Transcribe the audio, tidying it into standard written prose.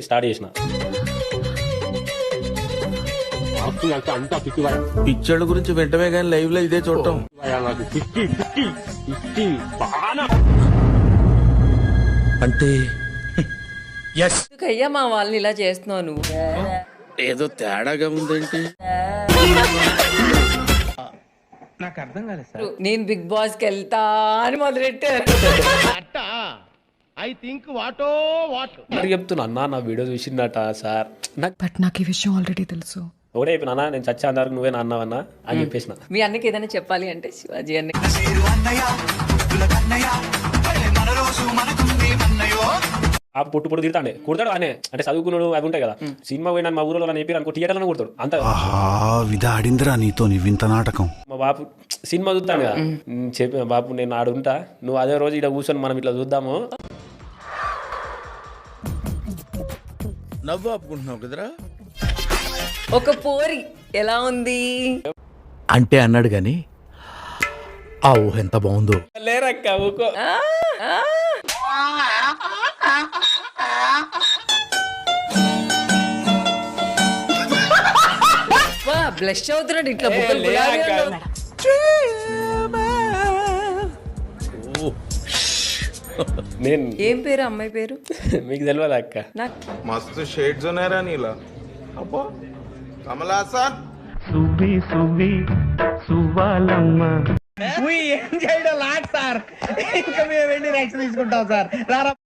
Start చేసిన అంతా పిచ్చివాడ పిచ్చోళ్ళ గురించి వెంటనే కానీ లైవ్ లో ఇదే చూడటం. అంటే అయ్యా మా వాళ్ళని ఇలా చేస్తున్నావు నువ్వు. ఏదో తేడాగా ఉందేంటి? నాకు అర్థం కాలేదు సార్. నేను బిగ్ బాస్ కి వెళ్తా అని మొదలెట్టారు. మరి చెప్తున్నా అన్న నా వీడియో చూసిందట సార్ నాకు బట్ నాకు ఈ విషయం ఆల్రెడీ తెలుసు. ఒకటే చెప్పిన అన్న నేను చచ్చా అందరికి నువ్వే నా అన్నావన్నా అని చెప్పేసిన. మీ అన్నకి ఏదైనా చెప్పాలి అంటే శివాజీ అన్న ఆ పొట్టు పొట్టు తిడతాండే కుడతాడు అనే అంటే చదువుకున్నాడు అవి ఉంటాయి కదా. సినిమా పోయినా మా ఊరిలో అని చెప్పి అనుకో థియేటర్లో కొడతాడు అంత. విధాడిందిరా నీతో నీ వింత నాటకం. మా బాపు సినిమా చూస్తాను కదా చెప్పిన బాపు నేను ఆడుంటా నువ్వు అదే రోజు ఇక్కడ కూర్చొని మనం ఇట్లా చూద్దాము. నవ్వు ఆపుకుంటున్నావు కదరా. ఒక పోరి ఎలా ఉంది అంటే అన్నాడు గాని ఆ ఊహ ఎంత బాగుందో. లేరక్క ఊకో. బ్లష్ అవుతున్నాడు ఇట్లా బుగ్గలు గులాబీ అన్నావు. నేను ఏం పేరు అమ్మాయి పేరు మీకు తెలియదు అక్క. నాకు మస్తు షేడ్స్ ఉన్నారా నీలా. అబ్బో కమలాసన్ ఏం చేయడం లాట్ సార్. ఇంకా మేము వెళ్ళి రియాక్షన్ తీసుకుంటాం సార్. రారా